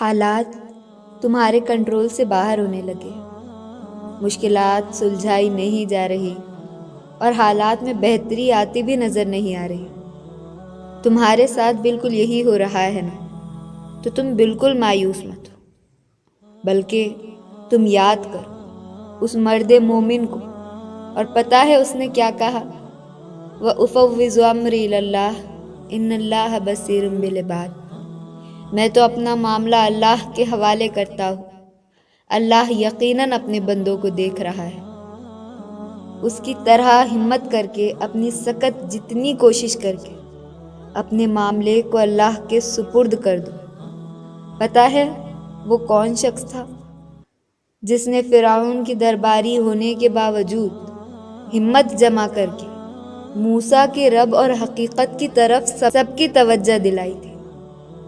حالات تمہارے کنٹرول سے باہر ہونے لگے، مشکلات سلجھائی نہیں جا رہی اور حالات میں بہتری آتی بھی نظر نہیں آ رہی۔ تمہارے ساتھ بالکل یہی ہو رہا ہے نا؟ تو تم بالکل مایوس مت ہو، بلکہ تم یاد کرو اس مرد مومن کو، اور پتہ ہے اس نے کیا کہا؟ وَأُفَوِّضُ أَمْرِي إِلَى اللَّهِ إِنَّ اللَّهَ بَصِيرٌ بِالْعِبَادِ۔ میں تو اپنا معاملہ اللہ کے حوالے کرتا ہوں، اللہ یقیناً اپنے بندوں کو دیکھ رہا ہے۔ اس کی طرح ہمت کر کے، اپنی سخت جتنی کوشش کر کے اپنے معاملے کو اللہ کے سپرد کر دو۔ پتہ ہے وہ کون شخص تھا جس نے فرعون کی درباری ہونے کے باوجود ہمت جمع کر کے موسیٰ کے رب اور حقیقت کی طرف سب کی توجہ دلائی تھی؟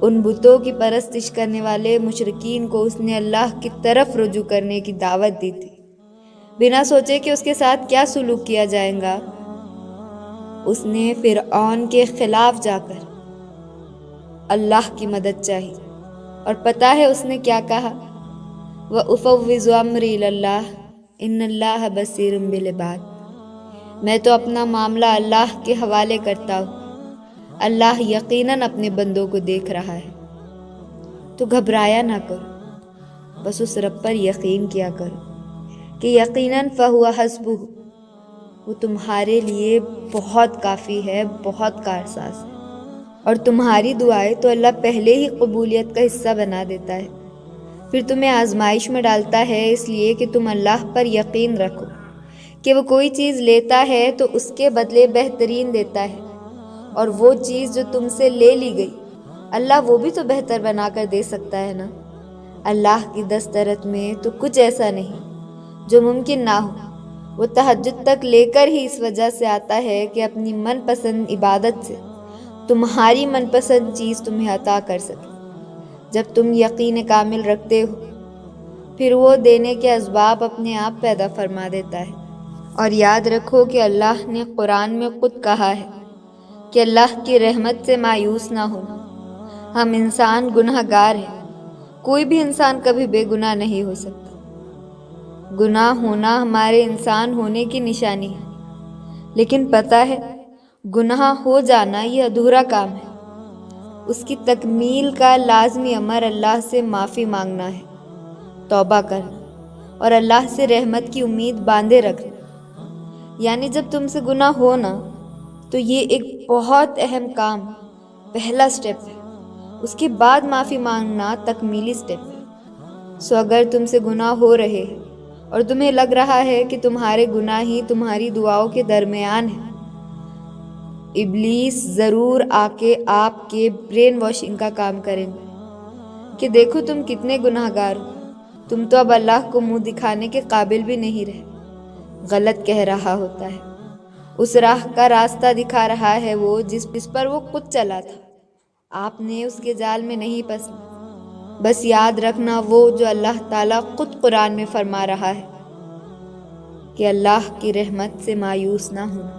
ان بتوں کی پرستش کرنے والے مشرکین کو اس نے اللہ کی طرف رجوع کرنے کی دعوت دی تھی، بنا سوچے کہ اس کے ساتھ کیا سلوک کیا جائے گا۔ اس نے فرعون کے خلاف جا کر اللہ کی مدد چاہی، اور پتہ ہے اس نے کیا کہا؟ وَأُفَوِّضُ أَمْرِي إِلَى اللَّهِ إِنَّ اللَّهَ بَصِيرٌ بِالْعِبَادِ۔ میں تو اپنا معاملہ اللہ کے حوالے کرتا ہوں، اللہ یقیناً اپنے بندوں کو دیکھ رہا ہے۔ تو گھبرایا نہ کرو، بس اس رب پر یقین کیا کرو کہ یقیناً فَهُوَ حَسْبُهُ، وہ تمہارے لیے بہت کافی ہے، بہت کارساز ہے۔ اور تمہاری دعائیں تو اللہ پہلے ہی قبولیت کا حصہ بنا دیتا ہے، پھر تمہیں آزمائش میں ڈالتا ہے اس لیے کہ تم اللہ پر یقین رکھو کہ وہ کوئی چیز لیتا ہے تو اس کے بدلے بہترین دیتا ہے، اور وہ چیز جو تم سے لے لی گئی اللہ وہ بھی تو بہتر بنا کر دے سکتا ہے نا۔ اللہ کی دسترت میں تو کچھ ایسا نہیں جو ممکن نہ ہو۔ وہ تہجد تک لے کر ہی اس وجہ سے آتا ہے کہ اپنی من پسند عبادت سے تمہاری من پسند چیز تمہیں عطا کر سکے۔ جب تم یقین کامل رکھتے ہو، پھر وہ دینے کے اسباب اپنے آپ پیدا فرما دیتا ہے۔ اور یاد رکھو کہ اللہ نے قرآن میں خود کہا ہے کہ اللہ کی رحمت سے مایوس نہ ہونا۔ ہم انسان گناہ گار ہیں، کوئی بھی انسان کبھی بے گناہ نہیں ہو سکتا۔ گناہ ہونا ہمارے انسان ہونے کی نشانی ہے، لیکن پتہ ہے گناہ ہو جانا یہ ادھورا کام ہے۔ اس کی تکمیل کا لازمی امر اللہ سے معافی مانگنا ہے، توبہ کرنا اور اللہ سے رحمت کی امید باندھے رکھنا۔ یعنی جب تم سے گناہ ہو نا، تو یہ ایک بہت اہم کام، پہلا سٹیپ ہے۔ اس کے بعد معافی مانگنا تکمیلی سٹیپ ہے۔ سو اگر تم سے گناہ ہو رہے ہیں اور تمہیں لگ رہا ہے کہ تمہارے گناہ ہی تمہاری دعاؤں کے درمیان ہیں، ابلیس ضرور آ کے آپ کے برین واشنگ کا کام کریں گے کہ دیکھو تم کتنے گناہ گار ہو، تم تو اب اللہ کو منہ دکھانے کے قابل بھی نہیں رہے۔ غلط کہہ رہا ہوتا ہے، اس راہ کا راستہ دکھا رہا ہے وہ جس پر وہ خود چلا تھا۔ آپ نے اس کے جال میں نہیں پھنسنا۔ بس یاد رکھنا وہ جو اللہ تعالیٰ خود قرآن میں فرما رہا ہے کہ اللہ کی رحمت سے مایوس نہ ہونا۔